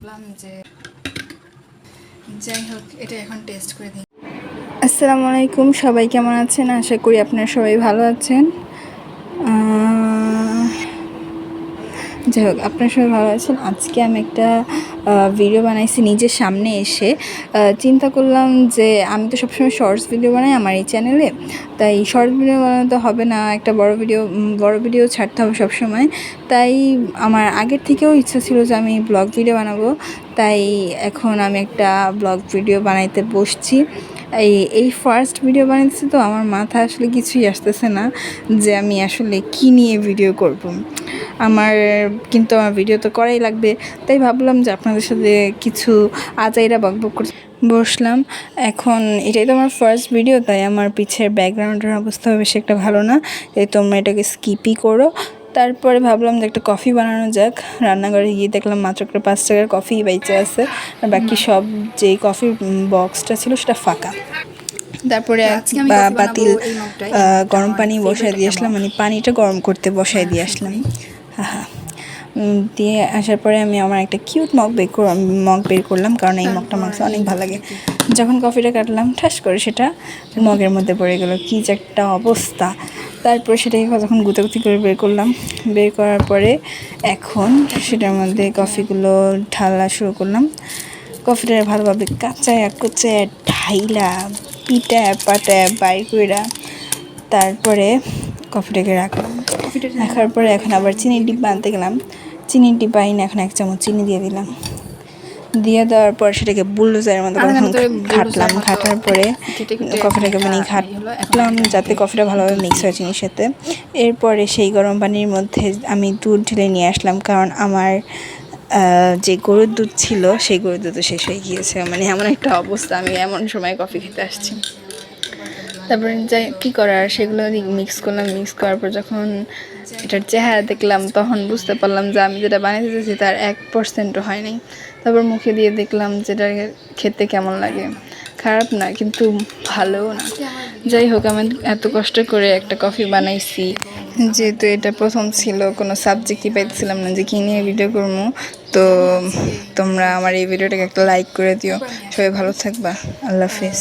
বললাম যে যাই হোক এটা এখন টেস্ট করে দিই। আসসালামু আলাইকুম, সবাই কেমন আছেন? আশা করি আপনারা সবাই ভালো আছেন। যাই হোক, আপনারা সবাই ভালো আছেন। আজকে আমি একটা ভিডিও বানাইছি নিজের সামনে এসে। চিন্তা করলাম যে আমি তো সবসময় শর্টস ভিডিও বানাই আমার এই চ্যানেলে, তাই শর্টস ভিডিও বানাতে হবে না, একটা বড় ভিডিও ছাড়তে হবে সবসময়। তাই আমার আগের থেকেও ইচ্ছা ছিল যে আমি ব্লগ ভিডিও বানাবো, তাই এখন আমি একটা ব্লগ ভিডিও বানাইতে বসছি। এই ফার্স্ট ভিডিও বানাইতেছি, তো আমার মাথায় আসলে কিছুই আসতেছে না যে আমি আসলে কী নিয়ে ভিডিও করব। আমার ভিডিও তো করাই লাগবে, তাই ভাবলাম যে আপনাদের সাথে কিছু আজাইরা বকবক করতে বসলাম। এখন এটাই তো আমার ফার্স্ট ভিডিও, তাই আমার পিছের ব্যাকগ্রাউন্ডের অবস্থা বেশি একটা ভালো না, তাই তোমরা এটাকে স্কিপই করো। তারপরে ভাবলাম যে একটা কফি বানানো যাক। রান্নাঘরে গিয়ে দেখলাম মাত্র একটা 5 টাকার কফি বেঁচে আছে, আর বাকি সব যেই কফির বক্সটা ছিল সেটা ফাঁকা। তারপরে পাতিল গরম পানি বসাই দিয়ে আসলাম, মানে পানিটা গরম করতে বসাই দিয়ে আসলাম। দিয়ে আসার পরে আমি আমার একটা কিউট মগ বের করলাম, কারণ এই মগটা আমার কাছে অনেক ভালো লাগে। যখন কফিটা কাটলাম, ঠাস করে সেটা মগের মধ্যে পড়ে গেল, কী যে একটা অবস্থা। তারপর সেটাকে যখন গুতাগুতি করে বের করলাম, বের করার পরে এখন সেটার মধ্যে কফিগুলো ঢালা শুরু করলাম। কফিটা ভালোভাবে কাঁচায় কুচায় ঢাইলা পিটা পাটা বাইর কইরা তারপরে কফিটাকে রাখার পরে এখন আবার চিনির ডিব্বা আনতে গেলাম। চিনির ডিব্বা এনে এখন 1 চামচ চিনি দিয়ে দিলাম। দিয়ে দেওয়ার পর সেটাকে বুলডোজারের মতো ঘাটার পরে কফিটাকে ঘাটলাম যাতে কফিটা ভালোভাবে মিক্স হয় চিনির সাথে। এরপরে সেই গরম পানির মধ্যে আমি দুধ ঢেলে নিয়ে আসলাম, কারণ আমার যে গরুর দুধ ছিল সেই গরুর দুধ শেষ হয়ে গিয়েছে। মানে এমন একটা অবস্থা, আমি এমন সময় কফি খেতে আসছি। তারপরে যাই কী করার, সেগুলো মিক্স করলাম। মিক্স করার পর যখন এটার চেহারা দেখলাম, তখন বুঝতে পারলাম যে আমি যেটা বানিয়ে দিয়েছি তার 1%ও হয় নাই। তারপর মুখে দিয়ে দেখলাম যেটা খেতে কেমন লাগে। খারাপ না, কিন্তু ভালোও না। যাই হোক, আমি এত কষ্ট করে একটা কফি বানাইছি, যেহেতু এটা প্রথম ছিল, কোনো সাবজেক্টই পাইতেছিলাম না যে কী নিয়ে ভিডিও করবো। তো তোমরা আমার এই ভিডিওটাকে একটা লাইক করে দিও। সবাই ভালো থাকবা। আল্লাহ হাফেজ।